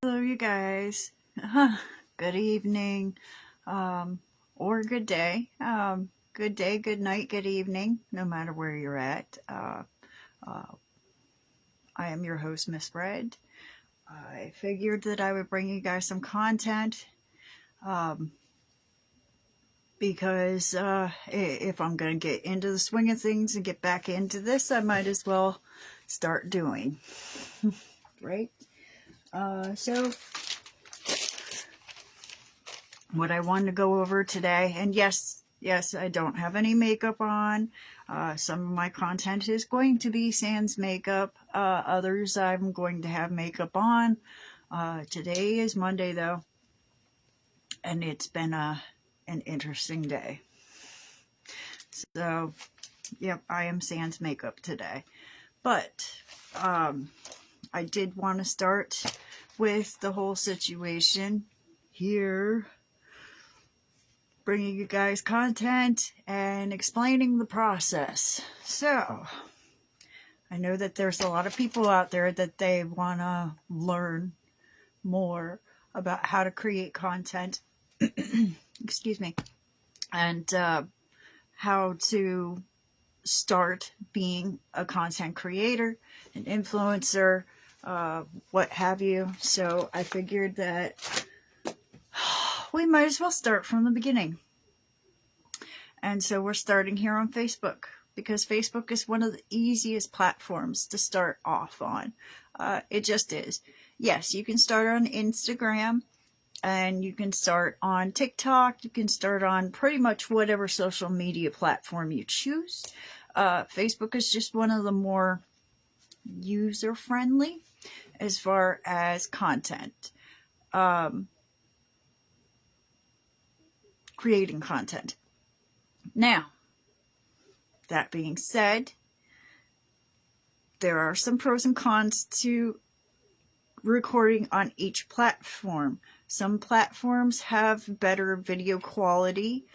Hello, you guys. Good evening, or good day. Good day, good night, good evening, no matter where you're at. Uh, I am your host, Miss Red. I figured that I would bring you guys some content um, because if I'm going to get into the swing of things and get back into this, I might as well start doing. Right? So what I wanted to go over today, and yes, I don't have any makeup on. Some of my content is going to be sans makeup. Others I'm going to have makeup on. Today is Monday though, and it's been an interesting day. So, yep, I am sans makeup today. But I did want to start with the whole situation here, bringing you guys content and explaining the process. So, I know that there's a lot of people out there that they want to learn more about how to create content, excuse me, and how to start being a content creator, an influencer, what have you. So I figured that we might as well start from the beginning. And so we're starting here on Facebook, because Facebook is one of the easiest platforms to start off on. It just is. Yes, you can start on Instagram, and you can start on TikTok. You can start on pretty much whatever social media platform you choose. Facebook is just one of the more user-friendly as far as content. Creating content. Now, that being said, there are some pros and cons to recording on each platform. Some platforms have better video quality,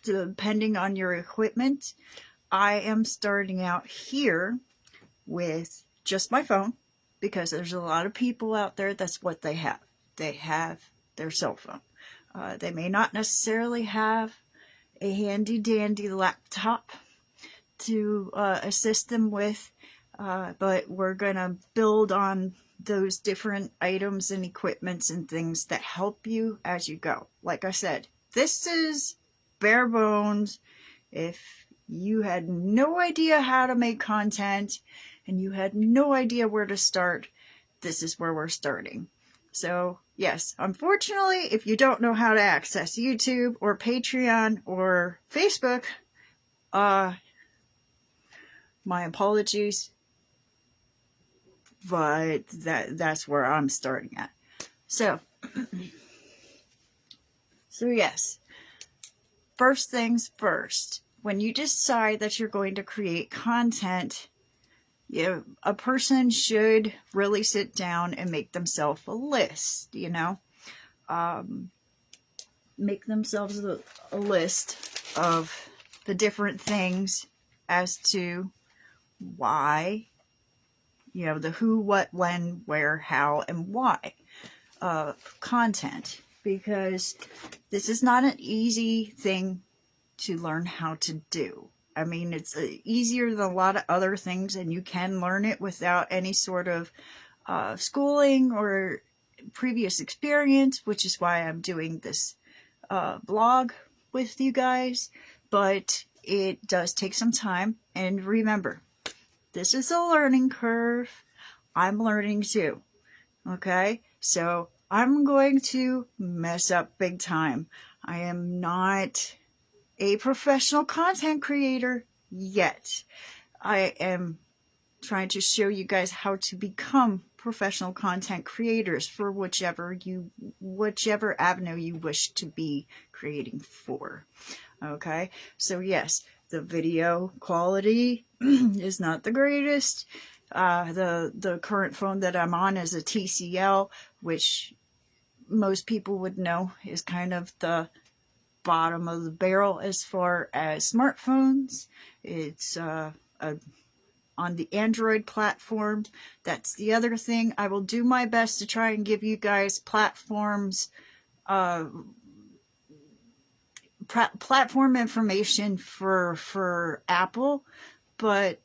depending on your equipment. I am starting out here with just my phone, because there's a lot of people out there that's what they have. They have their cell phone. They may not necessarily have a handy dandy laptop to assist them with, but we're going to build on those different items and equipments and things that help you as you go. Like I said, this is bare bones. If you had no idea how to make content and you had no idea where to start, this is where we're starting. So yes, unfortunately, if you don't know how to access YouTube or Patreon or Facebook, my apologies, but that's where I'm starting at. So yes, first things first, when you decide that you're going to create content, a person should really sit down and make themselves a list, make themselves a list of the different things as to why, the who, what, when, where, how, and why content, because this is not an easy thing to learn how to do. I mean, it's easier than a lot of other things, and you can learn it without any sort of schooling or previous experience, which is why I'm doing this blog with you guys. But it does take some time, and remember, this is a learning curve. I'm learning too. Okay? So I'm going to mess up big time. I am not a professional content creator yet. I am trying to show you guys how to become professional content creators for whichever avenue you wish to be creating for. Okay? So yes, the video quality is not the greatest. The current phone that I'm on is a TCL, which most people would know is kind of the bottom of the barrel as far as smartphones. It's a on the Android platform. That's the other thing. I will do my best to try and give you guys platforms, platform information for Apple, but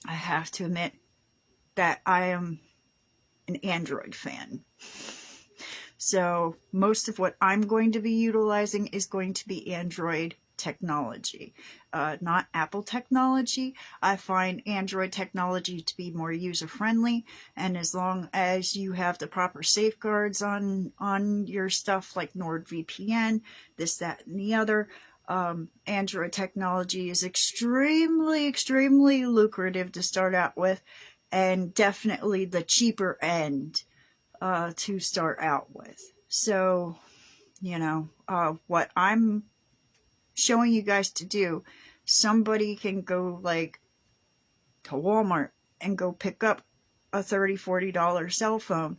I have to admit that I am an Android fan. So most of what I'm going to be utilizing is going to be Android technology, not Apple technology. I find Android technology to be more user-friendly, and as long as you have the proper safeguards on your stuff like NordVPN, this, that, and the other, Android technology is extremely, extremely lucrative to start out with, and definitely the cheaper end to start out with. So, what I'm showing you guys to do, somebody can go like to Walmart and go pick up a $30-$40 cell phone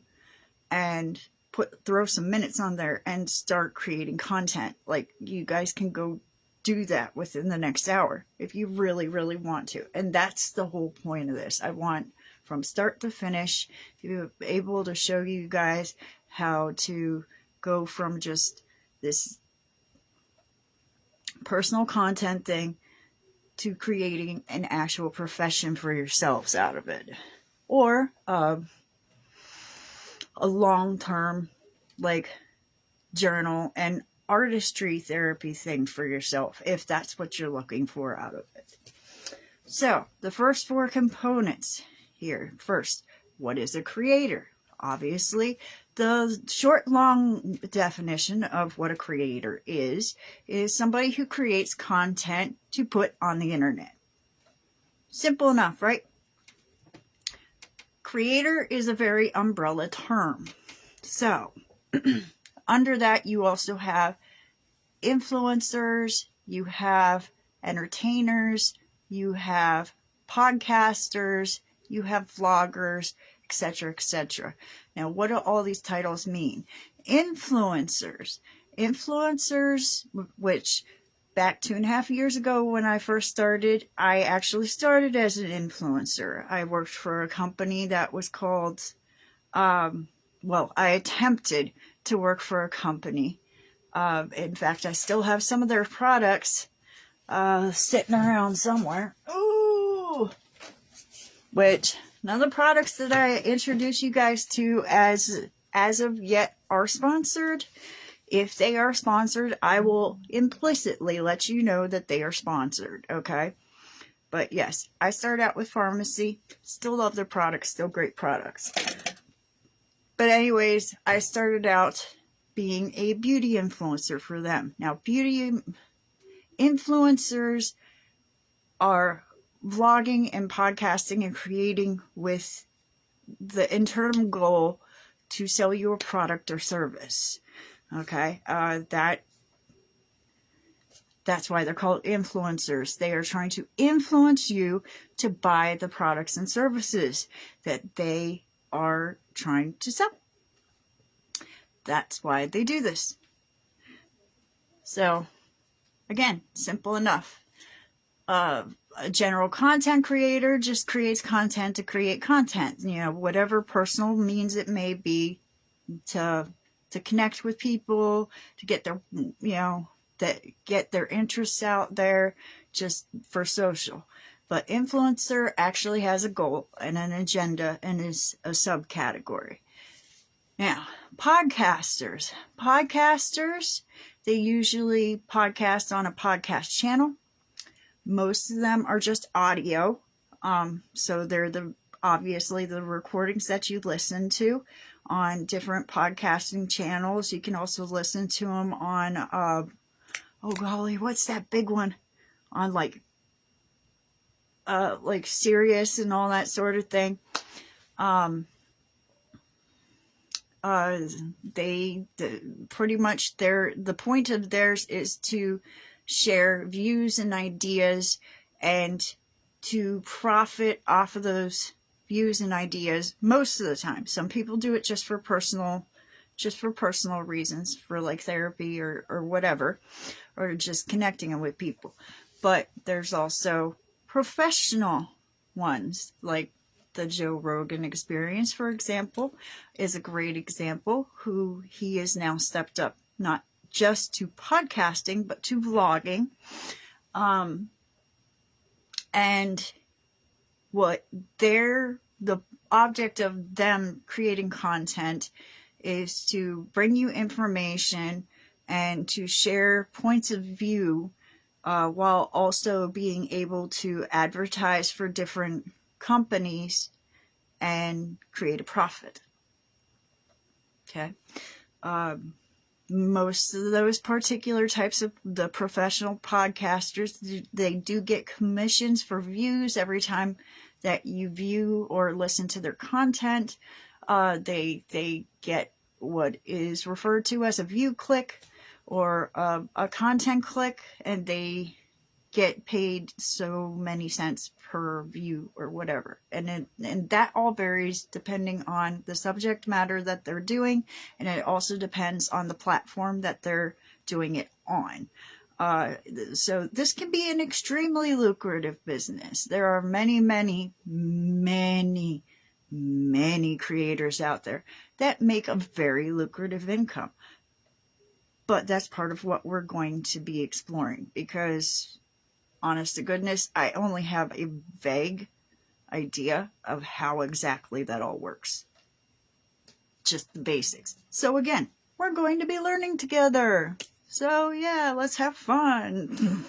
and throw some minutes on there and start creating content. Like, you guys can go do that within the next hour if you really, really want to. And that's the whole point of this. I want, from start to finish, to be able to show you guys how to go from just this personal content thing to creating an actual profession for yourselves out of it, or a long-term like journal and artistry therapy thing for yourself, if that's what you're looking for out of it. So the first 4 components here. First, what is a creator? Obviously, the short, long definition of what a creator is somebody who creates content to put on the internet. Simple enough, right? Creator is a very umbrella term. So, under that, you also have influencers, you have entertainers, you have podcasters, you have vloggers, etc., etc. Now, what do all these titles mean? Influencers, which back 2.5 years ago when I first started, I actually started as an influencer. I worked for a company that was called, I attempted to work for a company. In fact, I still have some of their products sitting around somewhere. Ooh! Which, none of the products that I introduce you guys to as of yet are sponsored. If they are sponsored, I will implicitly let you know that they are sponsored, okay? But yes, I started out with pharmacy. Still love their products, still great products. But anyways, I started out being a beauty influencer for them. Now, beauty influencers are vlogging and podcasting and creating with the internal goal to sell you a product or service. Okay, that's why they're called influencers. They are trying to influence you to buy the products and services that they are trying to sell. That's why they do this. So, again, simple enough. A general content creator just creates content to create content. Whatever personal means it may be to connect with people, to get their, get their interests out there, just for social. But influencer actually has a goal and an agenda and is a subcategory. Now, podcasters, they usually podcast on a podcast channel. Most of them are just audio. So they're obviously the recordings that you listen to on different podcasting channels. You can also listen to them on, oh golly, what's that big one? On like Sirius and all that sort of thing. Pretty much the point of theirs is to share views and ideas and to profit off of those views and ideas most of the time. Some people do it just for personal reasons, for like therapy or whatever, or just connecting with people. But there's also professional ones, like the Joe Rogan Experience, for example, is a great example, who he has now stepped up, not just to podcasting, but to vlogging. And the object of them creating content is to bring you information and to share points of view, while also being able to advertise for different companies and create a profit. Okay. Most of those particular types of the professional podcasters, they do get commissions for views every time that you view or listen to their content. They get what is referred to as a view click or a content click, and they get paid so many cents per view or whatever. And that all varies depending on the subject matter that they're doing, and it also depends on the platform that they're doing it on. So this can be an extremely lucrative business. There are many, many, many, many creators out there that make a very lucrative income. But that's part of what we're going to be exploring, because honest to goodness, I only have a vague idea of how exactly that all works. Just the basics. So again, we're going to be learning together. So yeah, let's have fun.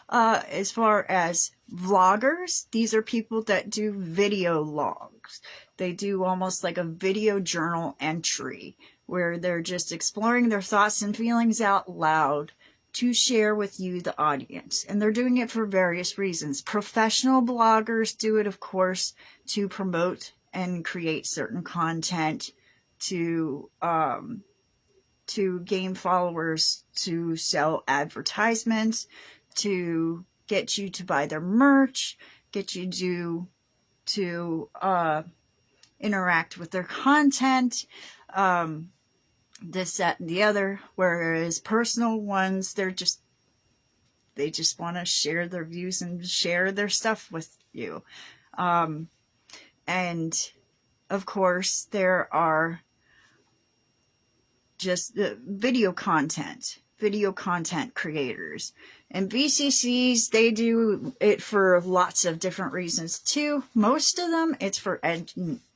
As far as vloggers, these are people that do video logs. They do almost like a video journal entry where they're just exploring their thoughts and feelings out loud to share with you, the audience. And they're doing it for various reasons. Professional bloggers do it, of course, to promote and create certain content, to gain followers, to sell advertisements, to get you to buy their merch, get you to interact with their content, this, that, and the other. Whereas personal ones, they just want to share their views and share their stuff with you. And of course, there are just video content creators. And VCCs, they do it for lots of different reasons too. Most of them, it's for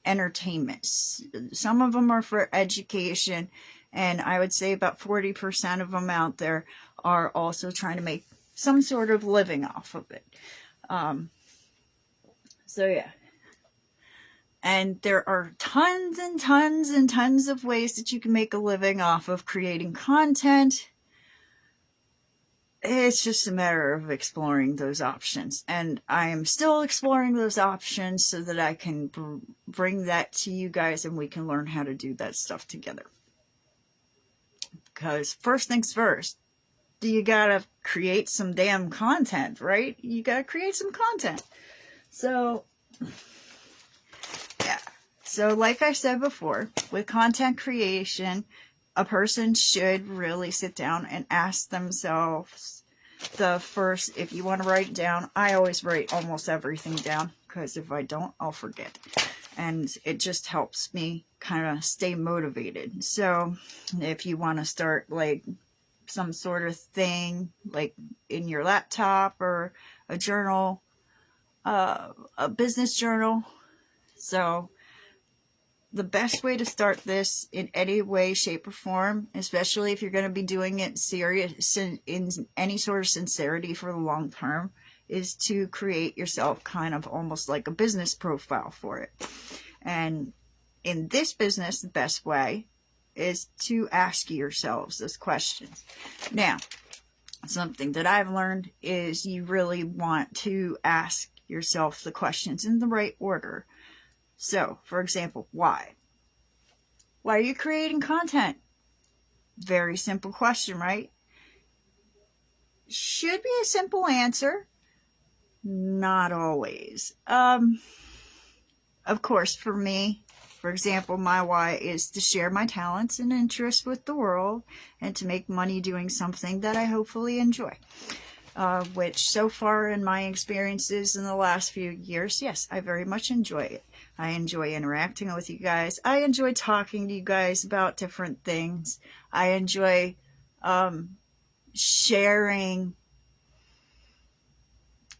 entertainment. Some of them are for education. And I would say about 40% of them out there are also trying to make some sort of living off of it. So yeah. And there are tons and tons and tons of ways that you can make a living off of creating content. It's just a matter of exploring those options. And I am still exploring those options so that I can bring that to you guys and we can learn how to do that stuff together. Because first things first, you gotta create some damn content, right? You gotta create some content. So, yeah. So like I said before, with content creation, a person should really sit down and ask themselves if you want to write it down. I always write almost everything down, because if I don't, I'll forget. And it just helps me kind of stay motivated. So if you want to start like some sort of thing, like in your laptop or a journal, a business journal. So the best way to start this in any way, shape, or form, especially if you're going to be doing it serious in any sort of sincerity for the long term, is to create yourself kind of almost like a business profile for it. And in this business, the best way is to ask yourselves those questions. Now, something that I've learned is you really want to ask yourself the questions in the right order. So, for example, why? Why are you creating content? Very simple question, right? Should be a simple answer. Not always. Of course, for me, for example, my why is to share my talents and interests with the world and to make money doing something that I hopefully enjoy. which so far in my experiences in the last few years, yes, I very much enjoy it. I enjoy interacting with you guys. I enjoy talking to you guys about different things. I enjoy sharing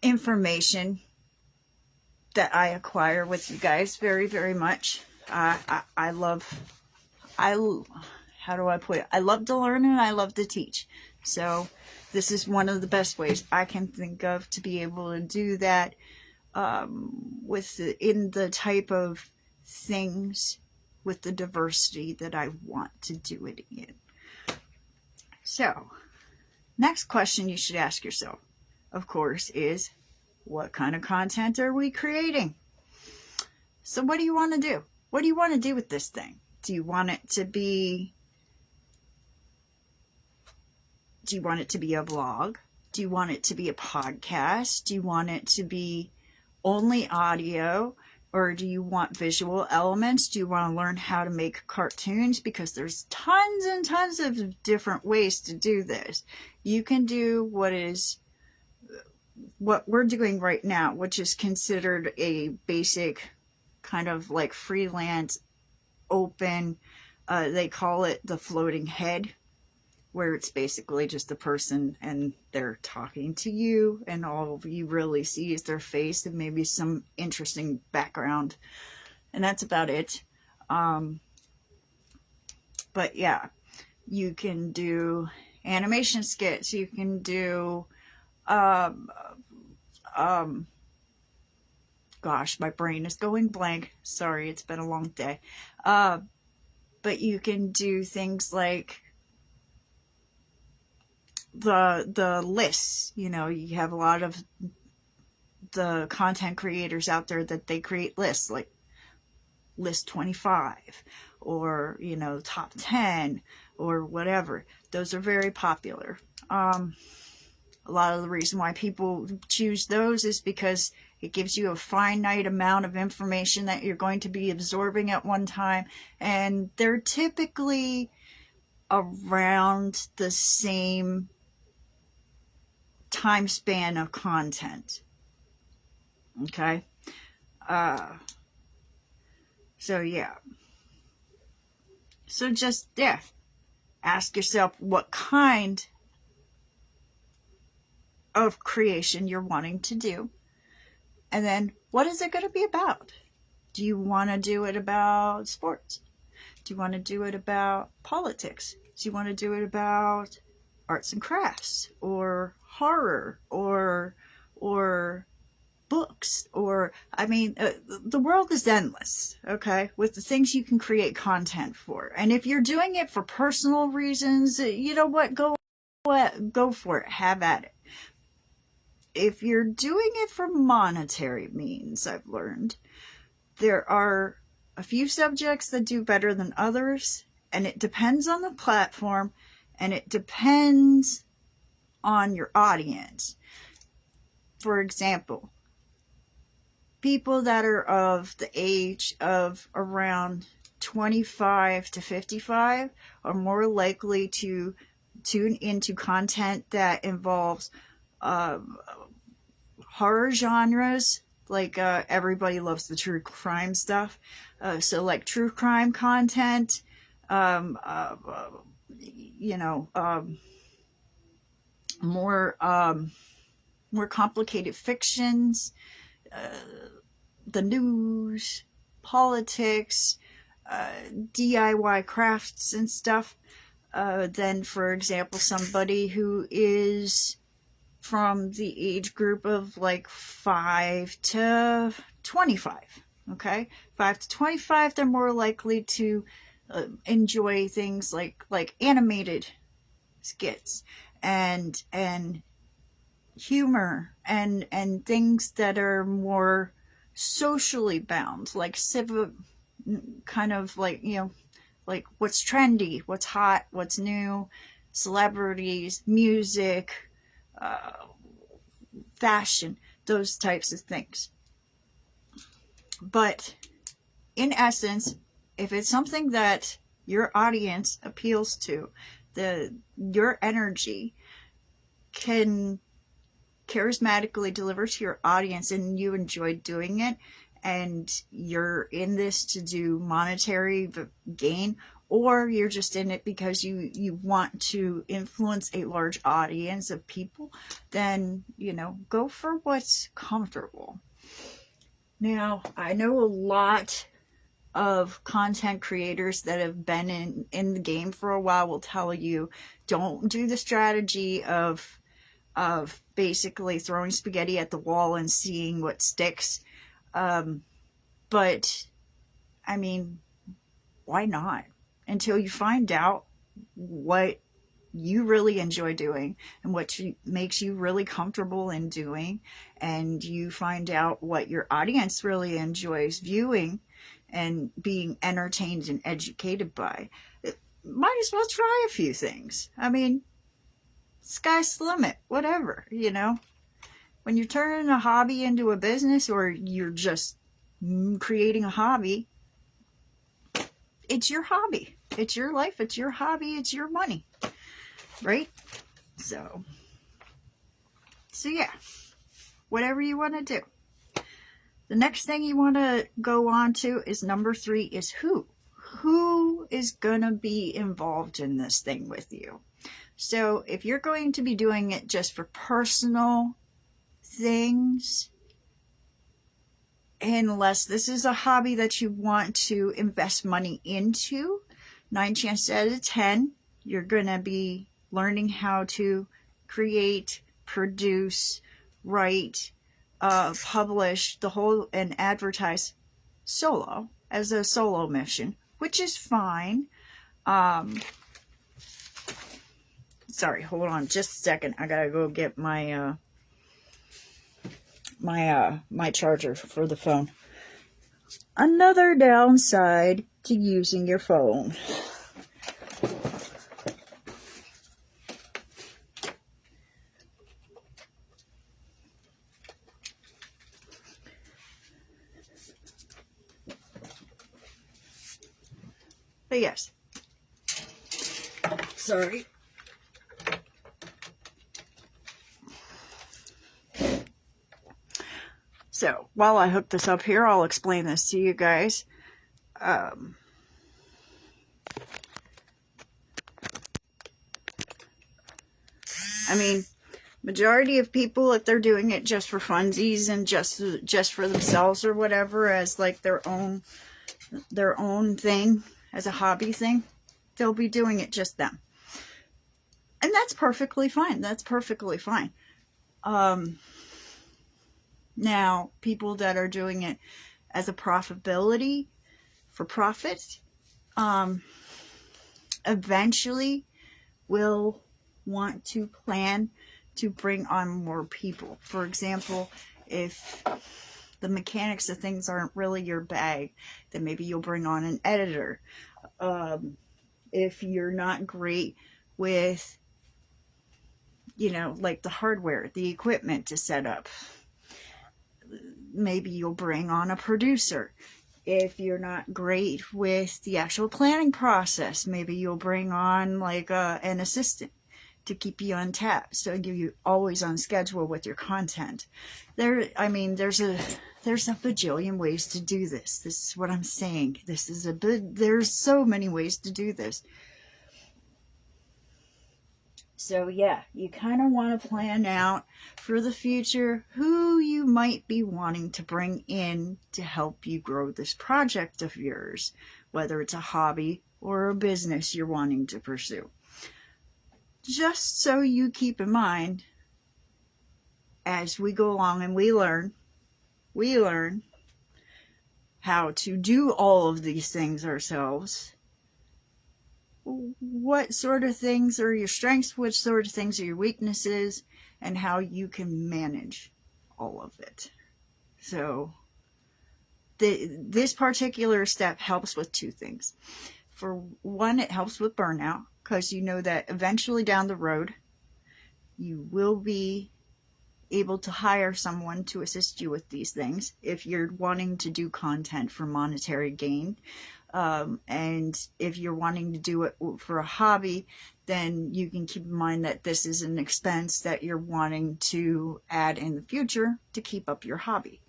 information that I acquire with you guys very, very much. I love, how do I put it? I love to learn and I love to teach. So this is one of the best ways I can think of to be able to do that in the type of things with the diversity that I want to do it in. So, next question you should ask yourself, of course, is what kind of content are we creating? So what do you want to do? What do you want to do with this thing? Do you want it to be a blog? Do you want it to be a podcast? Do you want it to be only audio? Or do you want visual elements? Do you want to learn how to make cartoons? Because there's tons and tons of different ways to do this. You can do what we're doing right now, which is considered a basic kind of like freelance, open, they call it the floating head, where it's basically just a person and they're talking to you and all you really see is their face and maybe some interesting background. And that's about it. But yeah, you can do animation skits. You can do, gosh, my brain is going blank. Sorry, it's been a long day. But you can do things like the lists. You know, you have a lot of the content creators out there that they create lists like list 25 or, you know, top 10 or whatever. Those are very popular. A lot of the reason why people choose those is because it gives you a finite amount of information that you're going to be absorbing at one time, and they're typically around the same time span of content. Okay? So yeah. So just, yeah, ask yourself what kind of creation you're wanting to do. And then, what is it going to be about? Do you want to do it about sports? Do you want to do it about politics? Do you want to do it about arts and crafts or horror or books? Or, I mean, the world is endless, okay, with the things you can create content for. And if you're doing it for personal reasons, you know what, go for it, have at it. If you're doing it for monetary means, I've learned, there are a few subjects that do better than others, and it depends on the platform, and it depends on your audience. For example, people that are of the age of around 25 to 55 are more likely to tune into content that involves horror genres, like everybody loves the true crime stuff, so like true crime content, more complicated fictions, the news, politics, DIY crafts and stuff. Then, for example, somebody who is from the age group of like 5 to 25, okay? 5 to 25, they're more likely to enjoy things like animated skits and humor and things that are more socially bound, like kind of like, you know, like what's trendy, what's hot, what's new, celebrities, music, fashion, those types of things. But in essence, if it's something that your audience appeals to, your energy can charismatically deliver to your audience and you enjoy doing it, and you're in this to do monetary gain, or you're just in it because you want to influence a large audience of people, then, go for what's comfortable. Now, I know a lot of content creators that have been in the game for a while will tell you, don't do the strategy of basically throwing spaghetti at the wall and seeing what sticks. But I mean, why not? Until you find out what you really enjoy doing and what makes you really comfortable in doing, and you find out what your audience really enjoys viewing and being entertained and educated by, might as well try a few things. I mean, sky's the limit, whatever, When you're turning a hobby into a business, or you're just creating a hobby, it's your hobby. It's your life. It's your hobby. It's your money. Right? So yeah. Whatever you want to do. The next thing you want to go on to is number 3 is who. Who is going to be involved in this thing with you? So if you're going to be doing it just for personal things, unless this is a hobby that you want to invest money into, 9 chances out of 10, you're going to be learning how to create, produce, write, publish the whole, and advertise solo, as a solo mission, which is fine. Sorry, hold on just a second. I gotta go get my my charger for the phone. Another downside to using your phone. But yes. Sorry. So, while I hook this up here, I'll explain this to you guys. I mean, majority of people, if they're doing it just for funsies and just for themselves or whatever, as like their own thing, as a hobby thing, they'll be doing it just them. And that's perfectly fine. That's perfectly fine. Now, people that are doing it as a profitability, for profit, eventually will want to plan to bring on more people. For example, if the mechanics of things aren't really your bag, then maybe you'll bring on an editor. If you're not great with, like the hardware, the equipment to set up, maybe you'll bring on a producer. If you're not great with the actual planning process, maybe you'll bring on like an assistant to keep you on tap, so give you always on schedule with your content. There's a bajillion ways to do this. This is what I'm saying. There's so many ways to do this. So yeah, you kind of want to plan out for the future who you might be wanting to bring in to help you grow this project of yours, whether it's a hobby or a business you're wanting to pursue. Just so you keep in mind, as we go along and we learn how to do all of these things ourselves. What sort of things are your strengths, what sort of things are your weaknesses, and how you can manage all of it. So this particular step helps with 2 things. For one, it helps with burnout, because you know that eventually down the road you will be able to hire someone to assist you with these things if you're wanting to do content for monetary gain. And if you're wanting to do it for a hobby, then you can keep in mind that this is an expense that you're wanting to add in the future to keep up your hobby.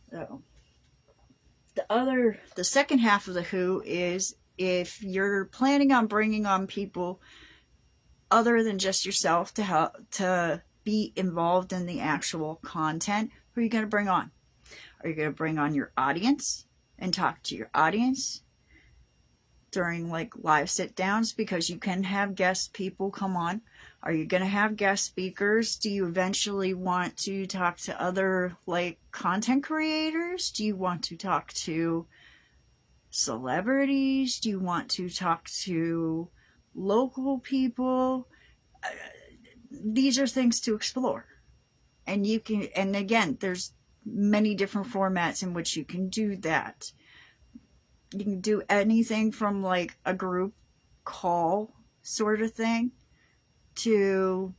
So the second half of the who is if you're planning on bringing on people other than just yourself to help to be involved in the actual content, who are you going to bring on? Are you going to bring on your audience and talk to your audience during like live sit downs, because you can have guest people come on? Are you going to have guest speakers? Do you eventually want to talk to other like content creators? Do you want to talk to celebrities? Do you want to talk to local people? These are things to explore. And you can, and again, there's many different formats in which you can do that. You can do anything from like a group call sort of thing to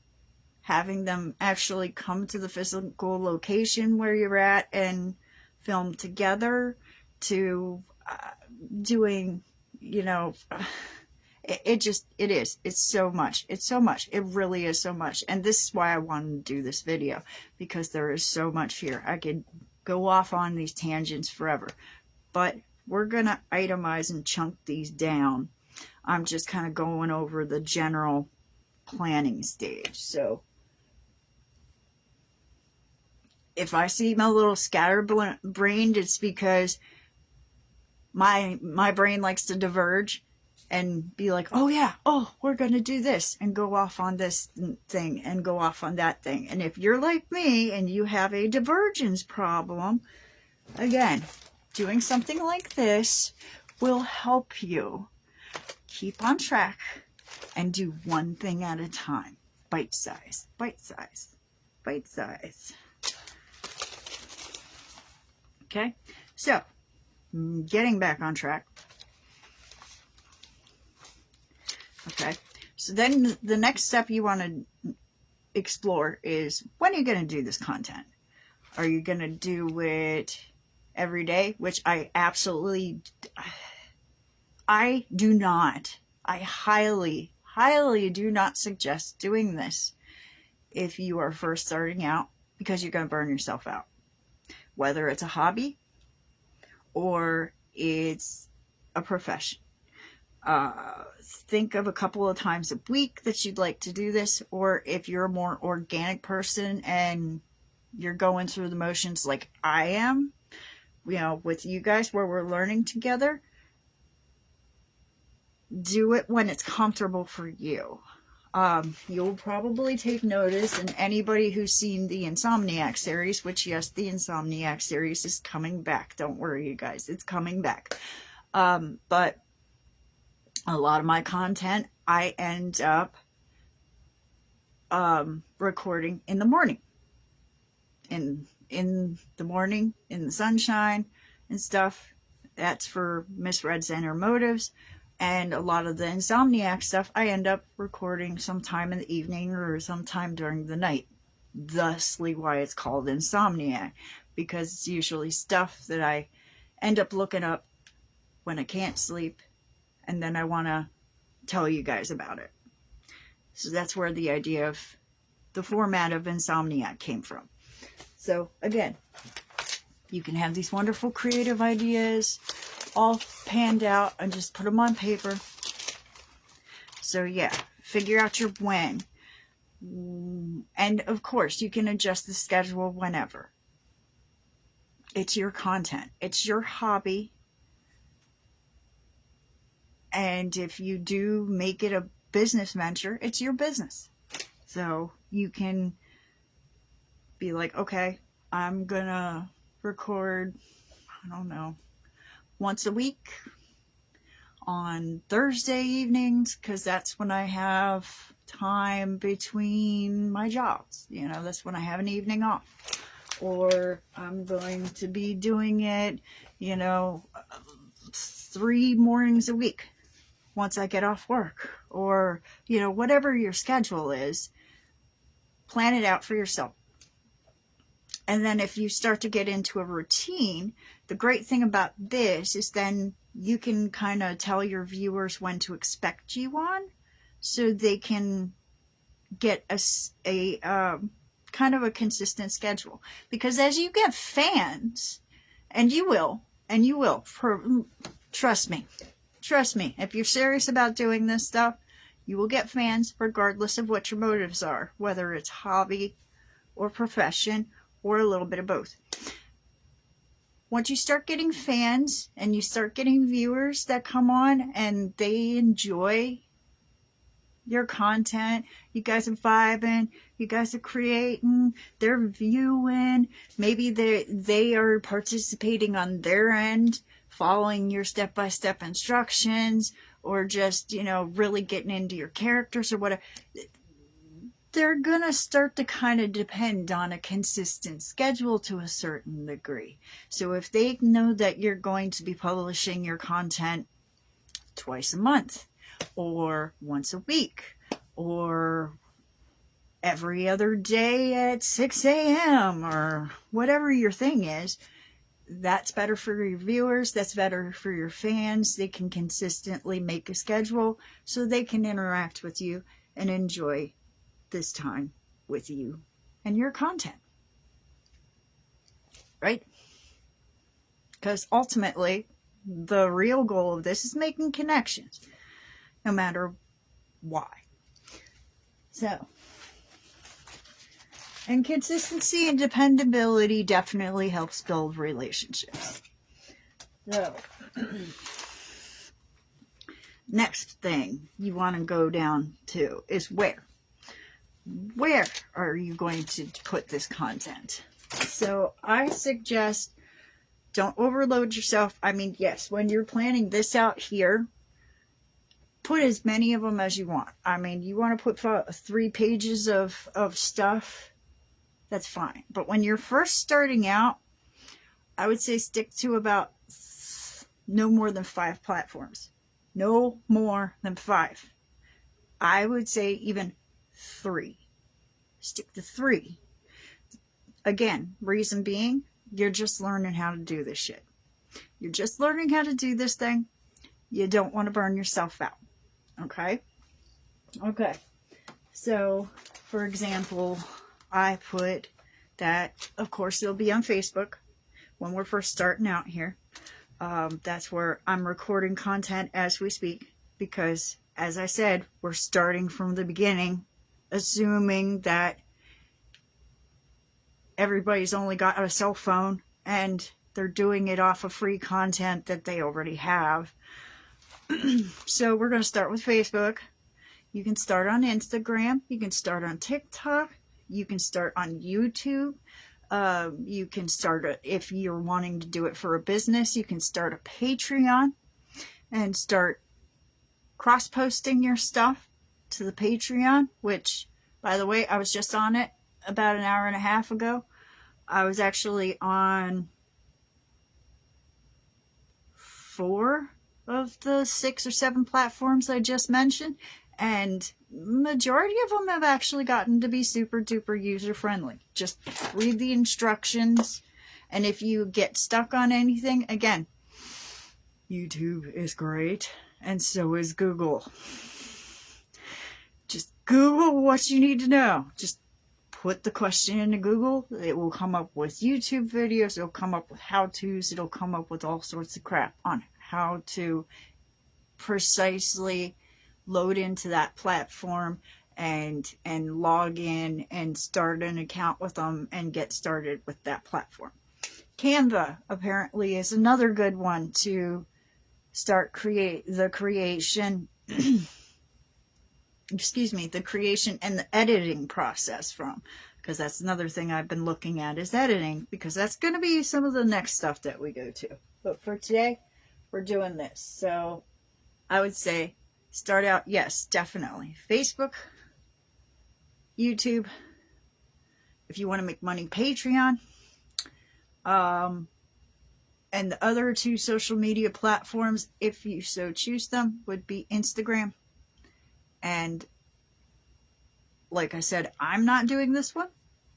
having them actually come to the physical location where you're at and film together, to doing, you know, it's so much. It's so much. It really is so much. And this is why I wanted to do this video, because there is so much here. I could go off on these tangents forever, but we're going to itemize and chunk these down. I'm just kind of going over the general planning stage. So if I seem a little scatterbrained, it's because my brain likes to diverge and be like, oh yeah, oh, we're going to do this, and go off on this thing and go off on that thing. And if you're like me and you have a divergence problem, again, doing something like this will help you keep on track and do one thing at a time. Bite size, bite size, bite size. Okay, so getting back on track. Okay, so then the next step you want to explore is, when are you going to do this content? Are you going to do it every day? Which I do not. I highly, highly do not suggest doing this if you are first starting out, because you're going to burn yourself out. Whether it's a hobby or it's a profession. Think of a couple of times a week that you'd like to do this, or if you're a more organic person and you're going through the motions like I am, you know, with you guys, where we're learning together, do it when it's comfortable for you. You'll probably take notice, and anybody who's seen the Insomniac series, which yes, the Insomniac series is coming back. Don't worry, you guys, it's coming back. But a lot of my content, I end up recording in the morning. In the morning, in the sunshine and stuff. That's for Miss Red Center Motives. And a lot of the Insomniac stuff, I end up recording sometime in the evening or sometime during the night. Thusly why it's called Insomniac, because it's usually stuff that I end up looking up when I can't sleep, and then I want to tell you guys about it. So that's where the idea of the format of Insomniac came from. So again, you can have these wonderful creative ideas all panned out and just put them on paper. So yeah, figure out your when. And of course, you can adjust the schedule whenever. It's your content. It's your hobby. And if you do make it a business venture, it's your business. So you can be like, okay, I'm gonna record, I don't know, once a week on Thursday evenings, because that's when I have time between my jobs. You know, that's when I have an evening off. Or I'm going to be doing it, you know, 3 mornings a week once I get off work. Or, you know, whatever your schedule is, plan it out for yourself. And then if you start to get into a routine, the great thing about this is then you can kind of tell your viewers when to expect you on, so they can get a kind of a consistent schedule. Because as you get fans, and you will, trust me, if you're serious about doing this stuff, you will get fans regardless of what your motives are, whether it's hobby or profession or a little bit of both. Once you start getting fans and you start getting viewers that come on and they enjoy your content, you guys are vibing, you guys are creating, they're viewing, maybe they are participating on their end, following your step-by-step instructions, or just, really getting into your characters or whatever. They're gonna start to kind of depend on a consistent schedule to a certain degree. So if they know that you're going to be publishing your content twice a month, or once a week, or every other day at 6 a.m., or whatever your thing is, that's better for your viewers, that's better for your fans. They can consistently make a schedule so they can interact with you and enjoy this time with you and your content, right? Because ultimately, the real goal of this is making connections, no matter why. So, and consistency and dependability definitely helps build relationships. So, next thing you want to go down to is where. Where are you going to put this content? So I suggest don't overload yourself. I mean, yes, when you're planning this out here, put as many of them as you want. I mean, you want to put 3 pages of stuff, that's fine. But when you're first starting out, I would say stick to about no more than 5 platforms. No more than 5. I would say even 3. Stick to 3. Again, reason being, you're just learning how to do this shit. You're just learning how to do this thing. You don't want to burn yourself out. Okay? Okay. So, for example, I put that, of course, it'll be on Facebook when we're first starting out here. That's where I'm recording content as we speak, because, as I said, we're starting from the beginning, assuming that everybody's only got a cell phone and they're doing it off of free content that they already have. So we're going to start with Facebook. You can start on Instagram. You can start on TikTok. You can start on YouTube. You can start, if you're wanting to do it for a business, you can start a Patreon and start cross-posting your stuff to the Patreon, which, by the way, I was just on it about an hour and a half ago. I was actually on 4 of the 6 or 7 platforms I just mentioned, and majority of them have actually gotten to be super duper user friendly. Just read the instructions, and if you get stuck on anything, again, YouTube is great, and so is Google. Just Google what you need to know. Just put the question into Google. It will come up with YouTube videos. It'll come up with how-tos. It'll come up with all sorts of crap on how to precisely load into that platform and log in and start an account with them and get started with that platform. Canva apparently is another good one to start the creation the creation and the editing process from, because that's another thing I've been looking at is editing, because that's going to be some of the next stuff that we go to. But for today, we're doing this. So I would say start out, yes, definitely Facebook, YouTube. If you want to make money, Patreon. And the other 2 social media platforms, if you so choose them, would be Instagram. And like I said, I'm not doing this one,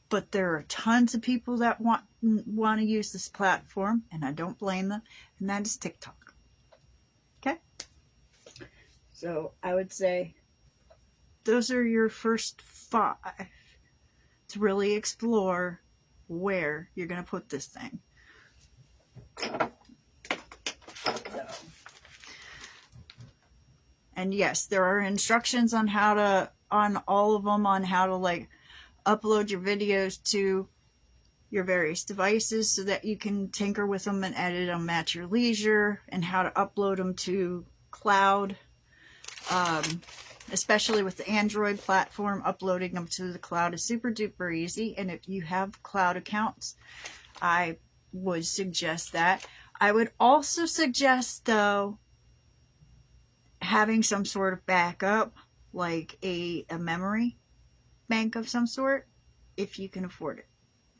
but there are tons of people that want to use this platform, and I don't blame them, and that is TikTok. So I would say those are your first 5 to really explore where you're going to put this thing. And yes, there are instructions on on all of them, on how to like upload your videos to your various devices so that you can tinker with them and edit them at your leisure, and how to upload them to cloud. Especially with the Android platform, uploading them to the cloud is super duper easy. And if you have cloud accounts, I would suggest that. I would also suggest, though, having some sort of backup, like a memory bank of some sort, if you can afford it.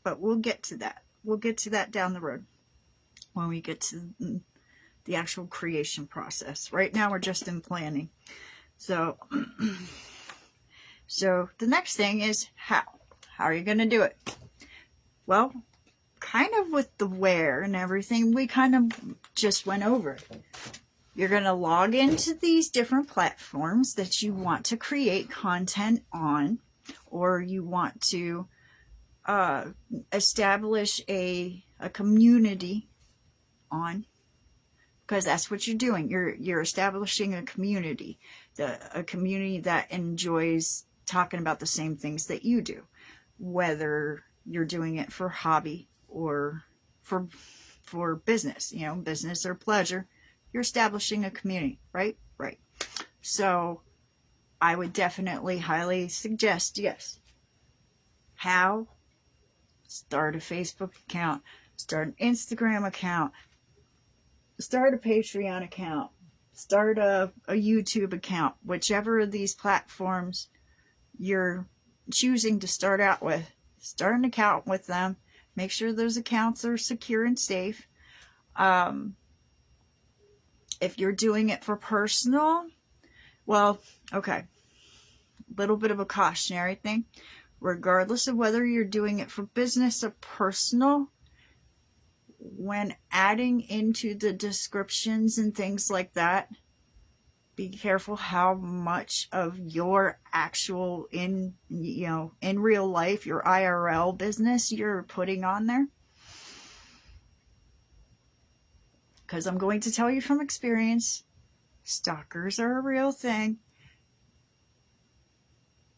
But we'll get to that. We'll get to that down the road when we get to the actual creation process. Right now, we're just in planning. So, so the next thing is how. How are you going to do it? Well, kind of with the where and everything, we kind of just went over it. You're going to log into these different platforms that you want to create content on, or you want to establish a community on, because that's what you're doing. You're establishing a community, a community that enjoys talking about the same things that you do, whether you're doing it for hobby or for business, business or pleasure. You're establishing a community, right? Right. So I would definitely highly suggest, yes. How? Start a Facebook account, start an Instagram account, start a Patreon account, start a YouTube account, whichever of these platforms you're choosing to start out with. Start an account with them. Make sure those accounts are secure and safe. If you're doing it for personal, well, okay, little bit of a cautionary thing. Regardless of whether you're doing it for business or personal, when adding into the descriptions and things like that, be careful how much of your actual in real life, your IRL business you're putting on there. Because I'm going to tell you from experience, stalkers are a real thing.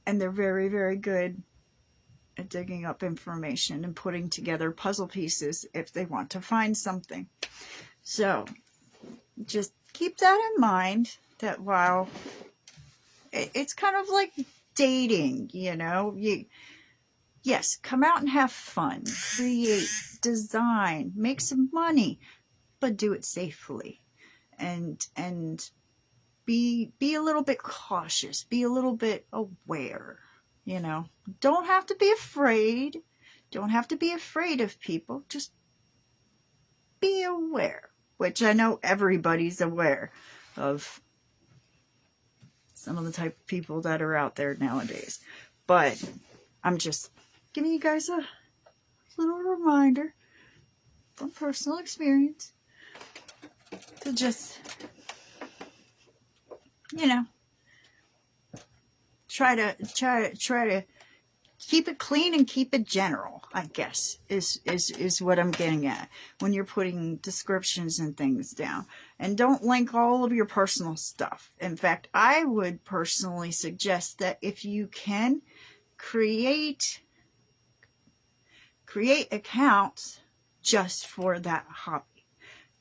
And they're very, very good at digging up information and putting together puzzle pieces if they want to find something. So just keep that in mind, that while it's kind of like dating, yes, come out and have fun, create, design, make some money, but do it safely, and be a little bit cautious, be a little bit aware. Don't have to be afraid. Don't have to be afraid of people. Just be aware, which I know everybody's aware of some of the type of people that are out there nowadays. But I'm just giving you guys a little reminder from personal experience to just, try to keep it clean and keep it general, I guess, is what I'm getting at when you're putting descriptions and things down. And don't link all of your personal stuff. In fact, I would personally suggest that if you can, create accounts just for that hobby,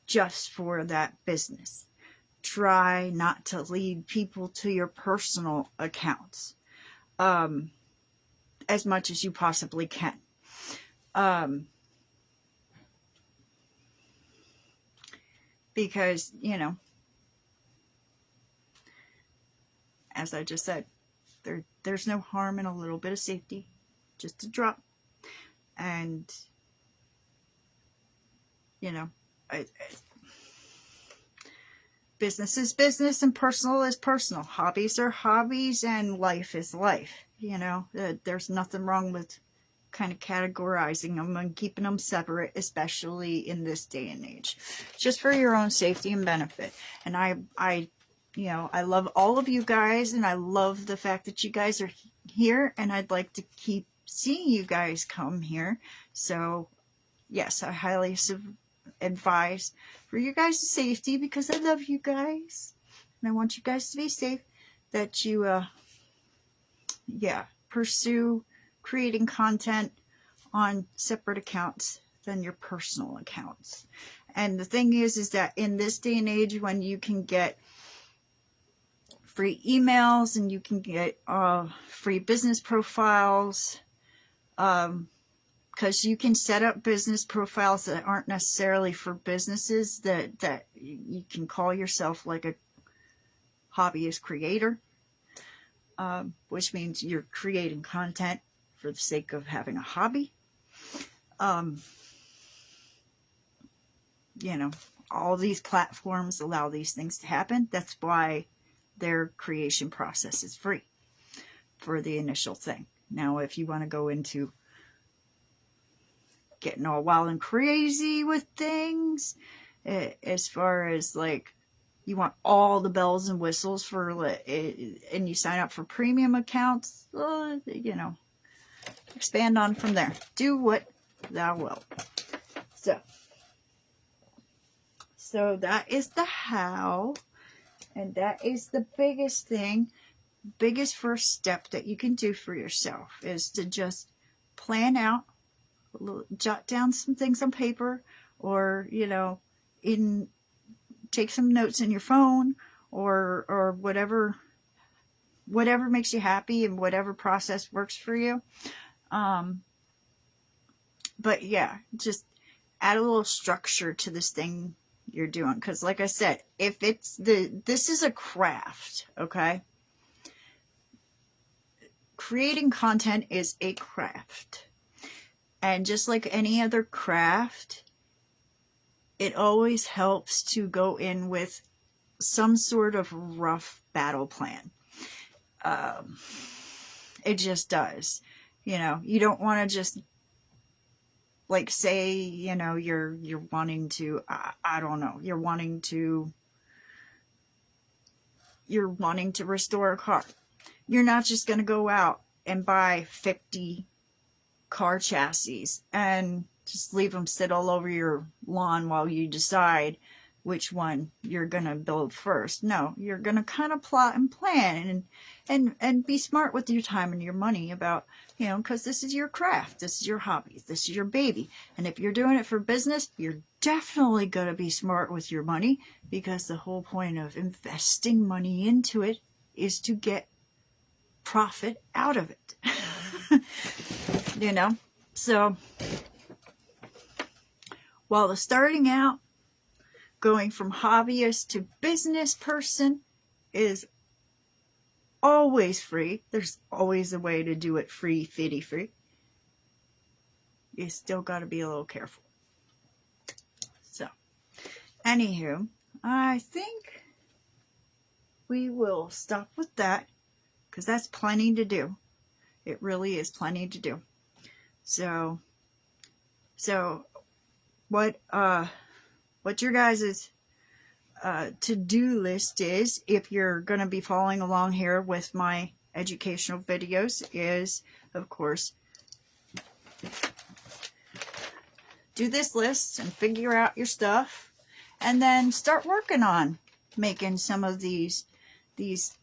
just for that business. Try not to lead people to your personal accounts as much as you possibly can. Because, as I just said, there's no harm in a little bit of safety, just a drop. And, business is business and personal is personal. Hobbies are hobbies and life is life. There's nothing wrong with kind of categorizing them and keeping them separate, especially in this day and age, just for your own safety and benefit. And I I love all of you guys, and I love the fact that you guys are here, and I'd like to keep seeing you guys come here. So yes, I highly advise for your guys' safety, because I love you guys and I want you guys to be safe, that you pursue creating content on separate accounts than your personal accounts. And the thing is that in this day and age, when you can get free emails and you can get free business profiles, because you can set up business profiles that aren't necessarily for businesses, that you can call yourself like a hobbyist creator, which means you're creating content for the sake of having a hobby. All these platforms allow these things to happen. That's why their creation process is free for the initial thing. Now, if you want to go into getting all wild and crazy with things, as far as like you want all the bells and whistles and you sign up for premium accounts, expand on from there. Do what thou wilt. So that is the how, and that is the biggest first step that you can do for yourself, is to just plan out, jot down some things on paper, or take some notes in your phone, or whatever makes you happy and whatever process works for you. But yeah, just add a little structure to this thing you're doing, because like I said, if this is a craft, okay? Creating content is a craft. And just like any other craft, it always helps to go in with some sort of rough battle plan. It just does. You don't want to just, like, say, you're wanting to, I don't know, you're wanting to restore a car. You're not just going to go out and buy 50 car chassis and just leave them sit all over your lawn while you decide which one you're going to build first. No, you're going to kind of plot and plan and be smart with your time and your money about, because this is your craft, this is your hobby, this is your baby. And if you're doing it for business, you're definitely going to be smart with your money, because the whole point of investing money into it is to get profit out of it. So while the starting out, going from hobbyist to business person is always free. There's always a way to do it free, free. You still got to be a little careful. So, anywho, I think we will stop with that, because that's plenty to do. It really is plenty to do. So what your guys' to-do list is, if you're going to be following along here with my educational videos, is, of course, do this list and figure out your stuff, and then start working on making some of these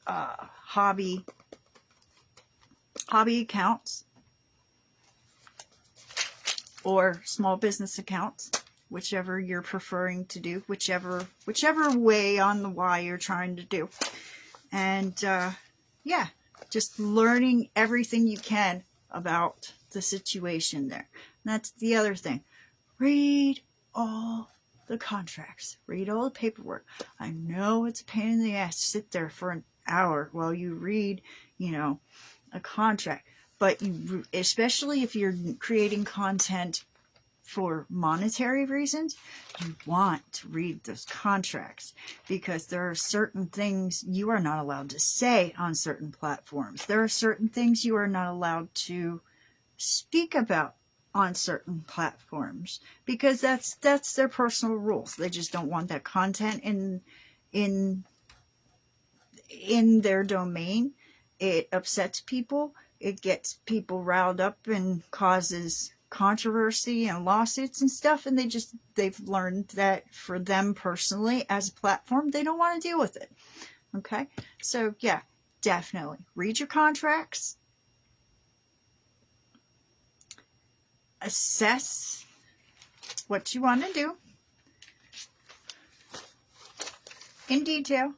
hobby accounts or small business accounts, whichever you're preferring to do, whichever way on the why you're trying to do. And just learning everything you can about the situation there. And that's the other thing. Read all the contracts. Read all the paperwork. I know it's a pain in the ass to sit there for an hour while you read, a contract. But especially if you're creating content for monetary reasons, you want to read those contracts, because there are certain things you are not allowed to say on certain platforms. There are certain things you are not allowed to speak about on certain platforms, because that's their personal rules. They just don't want that content in in their domain, it upsets people. It gets people riled up and causes controversy and lawsuits and stuff. And they've learned that for them personally as a platform, they don't want to deal with it. Okay. So yeah, definitely read your contracts, assess what you want to do in detail,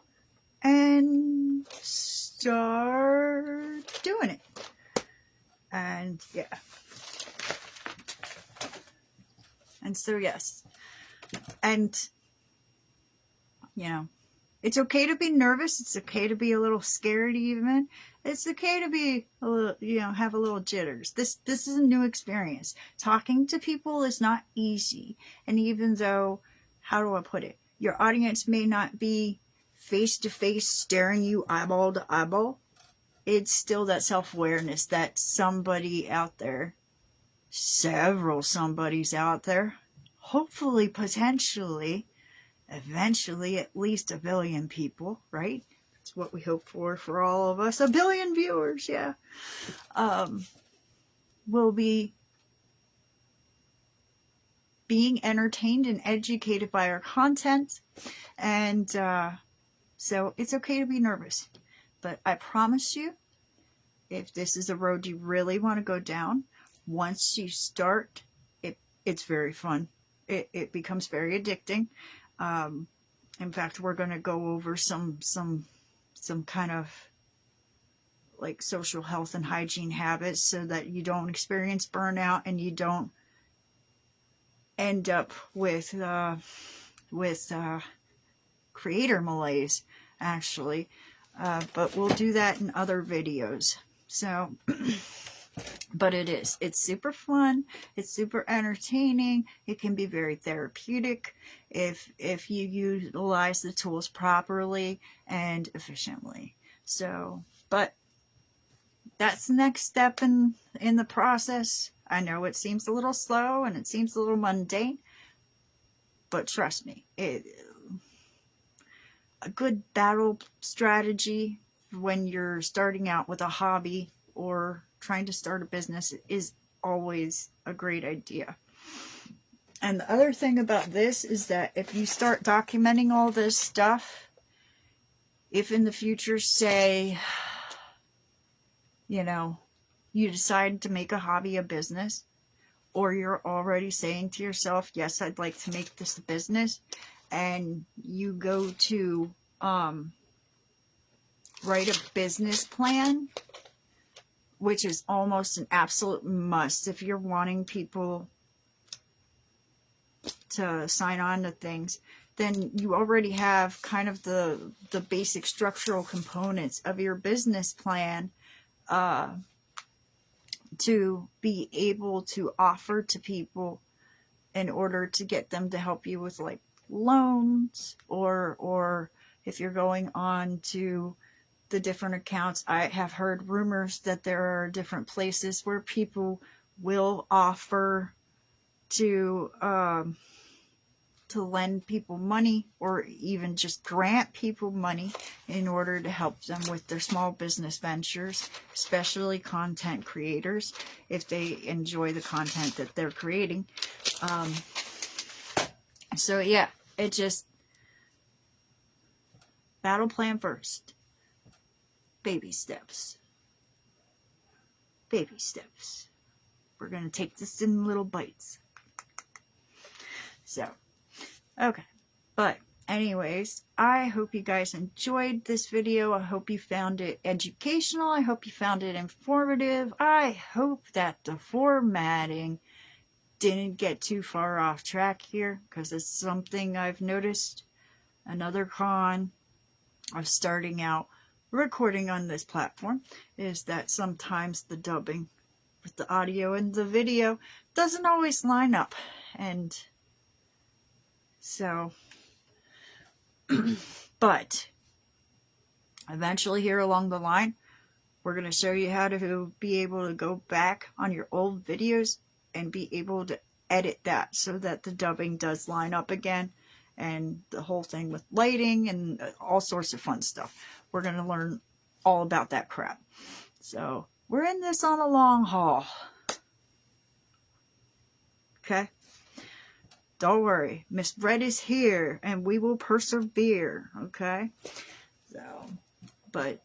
and start doing it. And yeah. And so yes. And you know, it's okay to be nervous. It's okay to be a little scared even. It's okay to be a little, have a little jitters. This is a new experience. Talking to people is not easy. And even though, how do I put it? Your audience may not be face to face staring you eyeball to eyeball. It's still that self-awareness that somebody out there, several somebodies out there, hopefully, potentially, eventually at least 1 billion people, right? That's what we hope for all of us. 1 billion viewers, yeah. Will be being entertained and educated by our content. And so it's okay to be nervous. But I promise you, if this is a road you really want to go down, once you start, it's very fun. It becomes very addicting. In fact, we're going to go over some kind of like social health and hygiene habits so that you don't experience burnout and you don't end up with creator malaise, actually. But we'll do that in other videos. So, but it's super fun. It's super entertaining. It can be very therapeutic if you utilize the tools properly and efficiently. So, but that's the next step in the process. I know it seems a little slow and it seems a little mundane, but trust me, a good battle strategy when you're starting out with a hobby or trying to start a business is always a great idea. And the other thing about this is that if you start documenting all this stuff, if in the future, say, you decide to make a hobby a business, or you're already saying to yourself, yes, I'd like to make this a business, and you go to write a business plan, which is almost an absolute must if you're wanting people to sign on to things, then you already have kind of the basic structural components of your business plan to be able to offer to people in order to get them to help you with like loans, or if you're going on to the different accounts. I have heard rumors that there are different places where people will offer to lend people money, or even just grant people money in order to help them with their small business ventures, especially content creators, if they enjoy the content that they're creating. So yeah, it just battle plan first. Baby steps. Baby steps. We're going to take this in little bites. So, okay. But anyways, I hope you guys enjoyed this video. I hope you found it educational. I hope you found it informative. I hope that the formatting didn't get too far off track here, because it's something I've noticed. Another con of starting out recording on this platform is that sometimes the dubbing with the audio and the video doesn't always line up. And so, but eventually here along the line, we're going to show you how to be able to go back on your old videos and be able to edit that so that the dubbing does line up again. and the whole thing with lighting and all sorts of fun stuff. We're going to learn all about that crap. So we're in this on a long haul. Okay? Don't worry. Miss Brett is here and we will persevere. Okay? So, but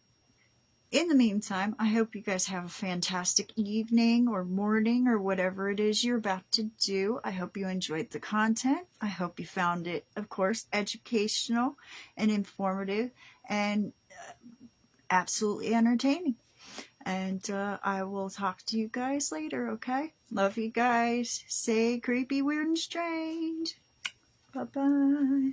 in the meantime, I hope you guys have a fantastic evening or morning or whatever it is you're about to do. I hope you enjoyed the content. I hope you found it, of course, educational and informative and absolutely entertaining. And I will talk to you guys later, okay? Love you guys. Stay creepy, weird, and strange. Bye-bye.